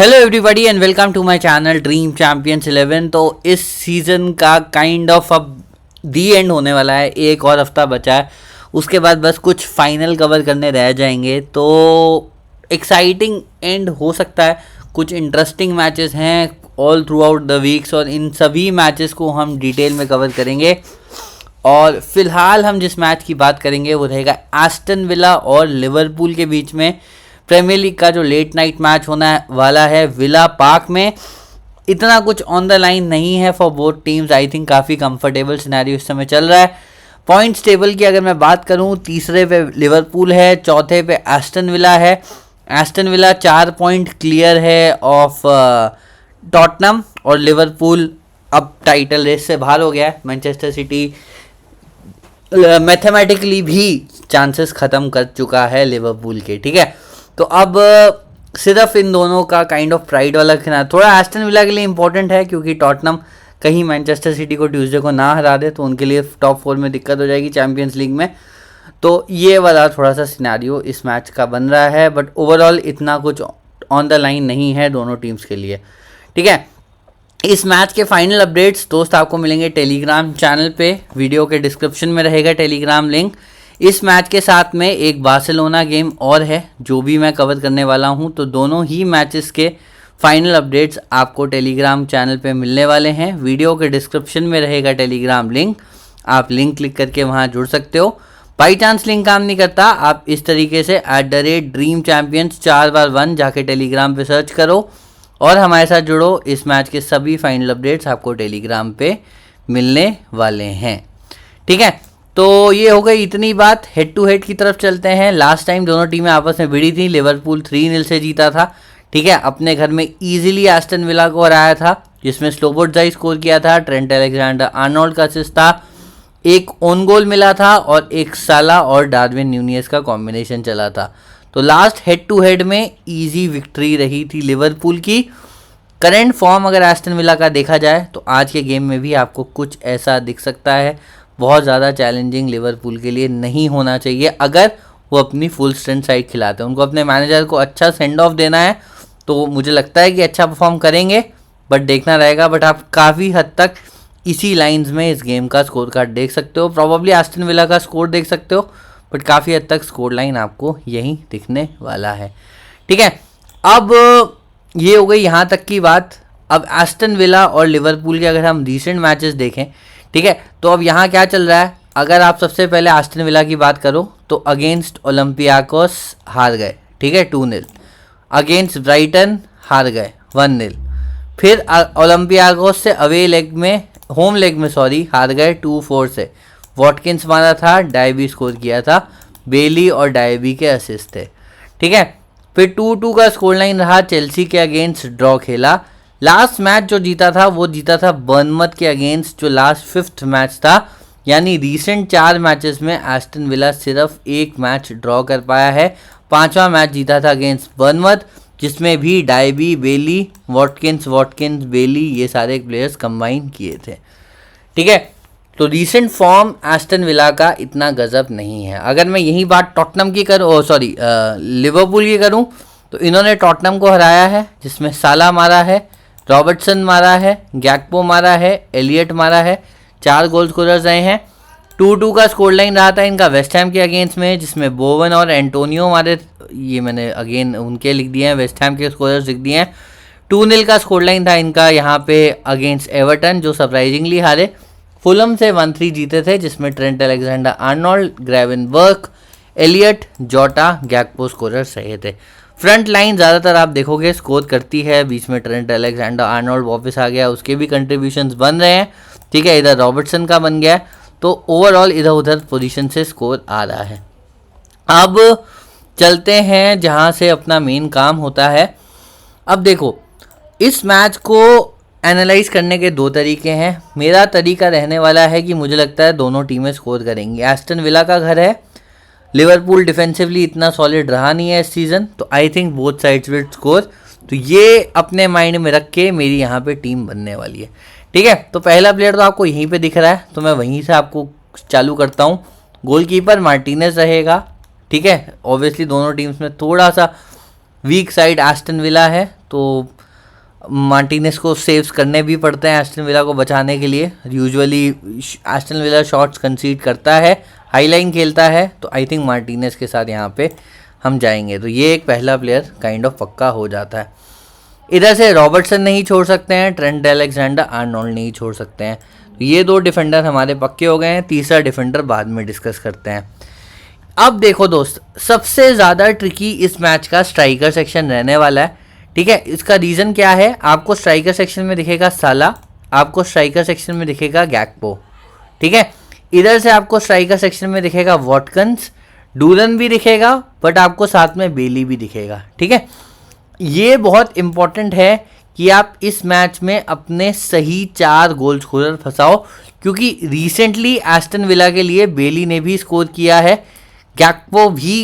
Hello everybody and welcome to my channel dream champions 11। तो इस season का kind of अब दी एंड होने वाला है, एक और हफ्ता बचा है, उसके बाद बस कुछ फाइनल कवर करने रह जाएंगे। तो एक्साइटिंग एंड हो सकता है, कुछ इंटरेस्टिंग मैचेस हैं all through out the weeks और इन सभी मैचेस को हम डिटेल में कवर करेंगे। और फिलहाल हम जिस मैच की बात करेंगे वो रहेगा एस्टन विला और लिवरपूल के बीच में प्रीमियर लीग का जो लेट नाइट मैच होने वाला है विला पार्क में। इतना कुछ ऑन द लाइन नहीं है for both teams. I think काफ़ी कंफर्टेबल सिनेरियो इस समय चल रहा है। पॉइंट्स टेबल की अगर मैं बात करूं, तीसरे पे लिवरपूल है, चौथे पे एस्टन विला है। एस्टन विला 4 पॉइंट क्लियर है ऑफ टॉटनम और लिवरपूल अब टाइटल रेस से बाहर हो गया है। मैनचेस्टर सिटी मैथमेटिकली भी चांसेस ख़त्म कर चुका है लिवरपूल के, ठीक है। तो अब सिर्फ इन दोनों का काइंड ऑफ प्राइड वाला खेलना थोड़ा एस्टन विला के लिए इंपॉर्टेंट है, क्योंकि टॉटनम कहीं मैनचेस्टर सिटी को ट्यूसडे को ना हरा दे तो उनके लिए टॉप 4 में दिक्कत हो जाएगी चैंपियंस लीग में। तो ये वाला थोड़ा सा सिनेरियो इस मैच का बन रहा है, बट ओवरऑल इतना कुछ ऑन द लाइन नहीं है दोनों टीम्स के लिए, ठीक है। इस मैच के फाइनल अपडेट्स दोस्त आपको मिलेंगे टेलीग्राम चैनल पे, वीडियो के डिस्क्रिप्शन में रहेगा टेलीग्राम लिंक। इस मैच के साथ में एक बार्सिलोना गेम और है जो भी मैं कवर करने वाला हूं, तो दोनों ही मैचेस के फाइनल अपडेट्स आपको टेलीग्राम चैनल पे मिलने वाले हैं। वीडियो के डिस्क्रिप्शन में रहेगा टेलीग्राम लिंक, आप लिंक क्लिक करके वहां जुड़ सकते हो। बाई चांस लिंक काम नहीं करता, आप इस तरीके से @DreamChampions 4x1 जाके टेलीग्राम पे सर्च करो और हमारे साथ जुड़ो। इस मैच के सभी फाइनल अपडेट्स आपको टेलीग्राम पे मिलने वाले हैं, ठीक है। तो ये हो गई इतनी बात। हेड टू हेड की तरफ चलते हैं। लास्ट टाइम दोनों टीमें आपस में भिड़ी थी, लिवरपूल 3-0 से जीता था, ठीक है। अपने घर में इजीली एस्टन विला को हराया था, जिसमें स्लोबोटजाई स्कोर किया था, ट्रेंट अलेक्जेंडर आर्नोल्ड का असिस्ट था, एक ओन गोल मिला था और एक साला और डार्विन न्यूनियस का कॉम्बिनेशन चला था। तो लास्ट हेड टू हेड में इजी विक्ट्री रही थी लिवरपूल की। करंट फॉर्म अगर एस्टन विला का देखा जाए तो आज के गेम में भी आपको कुछ ऐसा दिख सकता है। बहुत ज़्यादा चैलेंजिंग लिवरपूल के लिए नहीं होना चाहिए अगर वो अपनी फुल स्ट्रेंथ साइड खिलाते हैं। उनको अपने मैनेजर को अच्छा सेंड ऑफ देना है, तो मुझे लगता है कि अच्छा परफॉर्म करेंगे, बट देखना रहेगा। बट आप काफ़ी हद तक इसी लाइंस में इस गेम का स्कोर कार्ड देख सकते हो। प्रॉबली एस्टन विला का स्कोर देख सकते हो, बट काफ़ी हद तक स्कोर लाइन आपको यहीं दिखने वाला है, ठीक है। अब ये हो गई यहाँ तक की बात। अब एस्टन विला और लिवरपूल के अगर हम रिसेंट मैचेस देखें, ठीक है, तो अब यहाँ क्या चल रहा है। अगर आप सबसे पहले एस्टन विला की बात करो तो अगेंस्ट ओलंपियाकोस हार गए, ठीक है, 2-0। अगेंस्ट ब्राइटन हार गए 1-0। फिर ओलंपियाकोस से होम लेग में हार गए 2-4 से। वॉटकिंस मारा था, डायबी स्कोर किया था, बेली और डायबी के असिस्ट थे, ठीक है। फिर 2-2 का स्कोर लाइन रहा, चेल्सी के अगेंस्ट ड्रॉ खेला। लास्ट मैच जो जीता था वो जीता था बर्नमथ के अगेंस्ट, जो लास्ट 5th मैच था। यानी रीसेंट 4 मैचेस में एस्टन विला सिर्फ एक मैच ड्रॉ कर पाया है। 5वां मैच जीता था अगेंस्ट बर्नमथ, जिसमें भी डायबी, बेली, वॉटकिंस, बेली ये सारे प्लेयर्स कंबाइन किए थे, ठीक है। तो रीसेंट फॉर्म एस्टन विला का इतना गजब नहीं है। अगर मैं यही बात टॉटनम की करूँ, लिवरपूल की करूँ, तो इन्होंने टॉटनम को हराया है, जिसमें साला मारा है, रॉबर्टसन मारा है, गैक्पो मारा है, एलियट मारा है, 4 गोल स्कोरर्स रहे हैं। 2-2 का स्कोर लाइन रहा था इनका वेस्ट हैम के अगेंस्ट में, जिसमें बोवन और एंटोनियो मारे। ये मैंने अगेन उनके लिख दिए हैं, वेस्ट हैम के स्कोरर्स लिख दिए हैं। 2-0 का स्कोर लाइन था इनका यहाँ पे अगेंस्ट एवर्टन, जो सरप्राइजिंगली हारे। फुलम से 1-3 जीते थे, जिसमें ट्रेंट अलेक्जेंडर आर्नोल्ड, ग्रेवेनबर्ग, एलियट, जोटा, गैक्पो स्कोरर्स रहे थे। फ्रंट लाइन ज़्यादातर आप देखोगे स्कोर करती है, बीच में ट्रेंट अलेक्जेंडर आर्नोल्ड वापस आ गया, उसके भी कंट्रीब्यूशंस बन रहे हैं, ठीक है। इधर रॉबर्टसन का बन गया है, तो ओवरऑल इधर उधर पोजीशन से स्कोर आ रहा है। अब चलते हैं जहां से अपना मेन काम होता है। अब देखो, इस मैच को एनालाइज करने के 2 तरीके हैं। मेरा तरीका रहने वाला है कि मुझे लगता है दोनों टीमें स्कोर करेंगी। एस्टन विला का घर है, लिवरपूल डिफेंसिवली इतना सॉलिड रहा नहीं है इस सीज़न, तो I think both sides will score. तो ये अपने माइंड में रख के मेरी यहाँ पे टीम बनने वाली है, ठीक है। तो पहला प्लेयर तो आपको यहीं पे दिख रहा है, तो मैं वहीं से आपको चालू करता हूँ। गोलकीपर मार्टिनेज रहेगा, ठीक है। ऑब्वियसली दोनों टीम्स में थोड़ा सा वीक साइड एस्टन विला है, तो मार्टिनेज को सेव्स करने भी पड़ते हैं एस्टन विला को बचाने के लिए। यूजुअली एस्टन विला शॉट्स कंसीड करता है, हाई लाइन खेलता है, तो आई थिंक मार्टिनेज के साथ यहाँ पे हम जाएंगे। तो ये एक पहला प्लेयर काइंड ऑफ पक्का हो जाता है। इधर से रॉबर्टसन नहीं छोड़ सकते हैं, ट्रेंट अलेक्जेंडर आर्नोल्ड नहीं छोड़ सकते हैं। तो ये 2 डिफेंडर हमारे पक्के हो गए हैं। तीसरा डिफेंडर बाद में डिस्कस करते हैं। अब देखो दोस्त, सबसे ज़्यादा ट्रिकी इस मैच का स्ट्राइकर सेक्शन रहने वाला है, ठीक है। इसका रीज़न क्या है, आपको स्ट्राइकर सेक्शन में दिखेगा साला, आपको स्ट्राइकर सेक्शन में दिखेगा गैक्पो, ठीक है। इधर से आपको स्ट्राइकर सेक्शन में दिखेगा वॉटकन्स, डूरन भी दिखेगा, बट आपको साथ में बेली भी दिखेगा, ठीक है। ये बहुत इंपॉर्टेंट है कि आप इस मैच में अपने सही 4 गोल स्कोरर फंसाओ, क्योंकि रिसेंटली एस्टन विला के लिए बेली ने भी स्कोर किया है, गैक्पो भी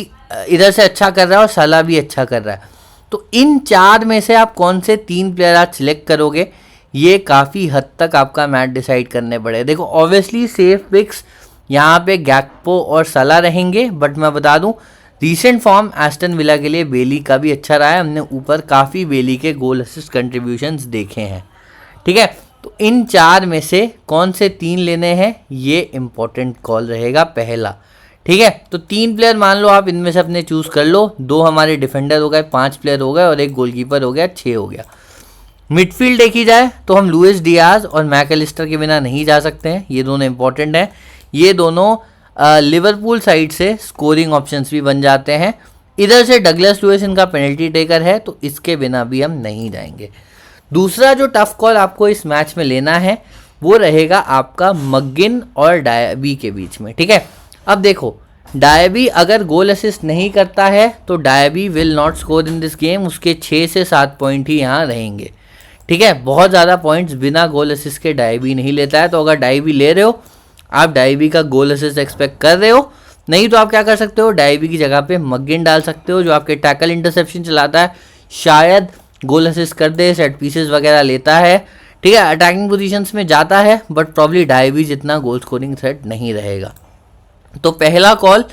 इधर से अच्छा कर रहा है और साला भी अच्छा कर रहा है। तो इन 4 में से आप कौन से 3 प्लेयर आज सिलेक्ट करोगे, ये काफ़ी हद तक आपका मैच डिसाइड करने पड़े। देखो ऑब्वियसली सेफ पिक्स यहाँ पे गैक्पो और साला रहेंगे, बट मैं बता दूं रीसेंट फॉर्म एस्टन विला के लिए बेली का भी अच्छा रहा है। हमने ऊपर काफ़ी बेली के गोल असिस्ट कंट्रीब्यूशंस देखे हैं, ठीक है। तो इन 4 में से कौन से 3 लेने हैं, ये इंपॉर्टेंट कॉल रहेगा पहला, ठीक है। तो 3 प्लेयर मान लो आप इनमें से अपने चूज़ कर लो। 2 हमारे डिफेंडर हो गए, 5 प्लेयर हो गए और 1 गोलकीपर हो गया, 6 हो गया। मिडफील्ड देखी जाए तो हम लुइस डियाज और मैकलिस्टर के बिना नहीं जा सकते हैं, ये दोनों इंपॉर्टेंट हैं। ये दोनों लिवरपूल साइड से स्कोरिंग ऑप्शंस भी बन जाते हैं। इधर से डगलस लुइस इनका पेनल्टी टेकर है, तो इसके बिना भी हम नहीं जाएंगे। दूसरा जो टफ कॉल आपको इस मैच में लेना है वो रहेगा आपका मगिन और डायबी के बीच में, ठीक है। अब देखो डायबी अगर गोल असिस्ट नहीं करता है तो Diaby will not score in this game, उसके 6 से 7 पॉइंट ही यहाँ रहेंगे, ठीक है। बहुत ज़्यादा पॉइंट्स बिना गोल असिस्ट के डायबी नहीं लेता है। तो अगर डायबी ले रहे हो, आप डायबी का गोल असिस्ट एक्सपेक्ट कर रहे हो, नहीं तो आप क्या कर सकते हो, डायबी की जगह पे मगिन डाल सकते हो, जो आपके टैकल इंटरसेप्शन चलाता है, शायद गोल असिस्ट कर दे, सेट पीसेस वगैरह लेता है, ठीक है, अटैकिंग पोजीशंस में जाता है, बट प्रॉब्ली डायबी जितना गोल स्कोरिंग थ्रेट नहीं रहेगा। तो पहला call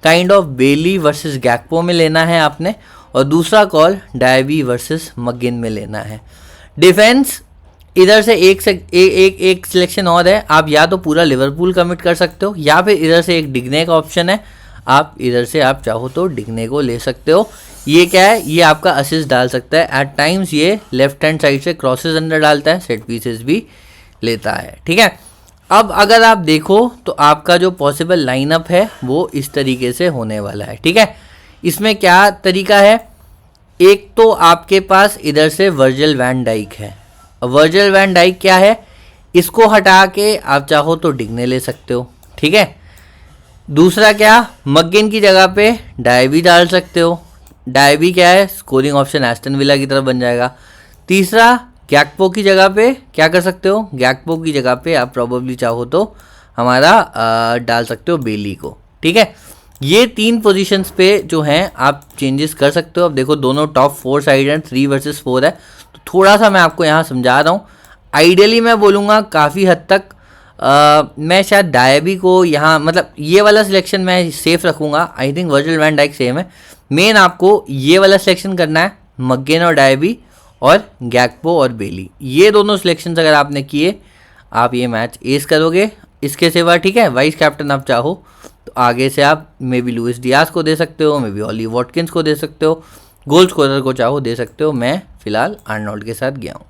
kind of Bailey versus Gakpo में लेना है आपने, और दूसरा कॉल डायबी वर्सेस मगिन में लेना है। डिफेंस इधर से एक सिलेक्शन और है, आप या तो पूरा लिवरपूल कमिट कर सकते हो, या फिर इधर से एक डिग्ने का ऑप्शन है, आप इधर से आप चाहो तो डिग्ने को ले सकते हो। ये क्या है, ये आपका असिस्ट डाल सकता है, एट टाइम्स ये लेफ्ट हैंड साइड से क्रॉसेस अंदर डालता है, सेट पीसेस भी लेता है, ठीक है। अब अगर आप देखो तो आपका जो पॉसिबल लाइनअप है वो इस तरीके से होने वाला है, ठीक है। इसमें क्या तरीका है, एक तो आपके पास इधर से वर्जिल वैन डाइक है। वर्जिल वैन डाइक क्या है, इसको हटा के आप चाहो तो डिग्ने ले सकते हो, ठीक है। दूसरा क्या, मगिन की जगह पे डायबी डाल सकते हो। डायबी क्या है, स्कोरिंग ऑप्शन एस्टन विला की तरफ बन जाएगा। तीसरा गैक्पो की जगह पे क्या कर सकते हो, गैक्पो की जगह पे आप प्रॉबेबली चाहो तो हमारा डाल सकते हो बेली को, ठीक है। ये 3 पोजीशंस पे जो हैं आप चेंजेस कर सकते हो। अब देखो दोनों टॉप 4 साइड हैं, 3 वर्सेस 4 है, तो थोड़ा सा मैं आपको यहाँ समझा रहा हूँ। आइडियली मैं बोलूँगा काफ़ी हद तक मैं शायद डायबी को यहाँ, मतलब ये वाला सिलेक्शन मैं सेफ रखूँगा। I think Virgil van Dijk same है। मेन आपको ये वाला सिलेक्शन करना है, मगिन और डायबी और गैक्पो और बेली, ये दोनों सिलेक्शंस अगर आपने किए आप ये मैच एस करोगे। इसके सिवा ठीक है, वाइस कैप्टन आप चाहो तो आगे से आप मे बी लुइस डियाज को दे सकते हो, मे बी ऑली वॉटकिंस को दे सकते हो, गोल स्कोरर को चाहो दे सकते हो। मैं फिलहाल आर्नोल्ड के साथ गया हूँ,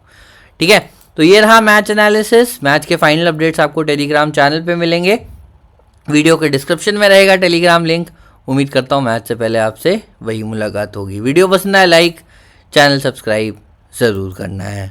ठीक है। तो ये रहा मैच एनालिसिस। मैच के फाइनल अपडेट्स आपको टेलीग्राम चैनल पे मिलेंगे, वीडियो के डिस्क्रिप्शन में रहेगा टेलीग्राम लिंक। उम्मीद करता हूँ मैच से पहले आपसे वही मुलाकात होगी। वीडियो पसंद आए लाइक, चैनल सब्सक्राइब ज़रूर करना है।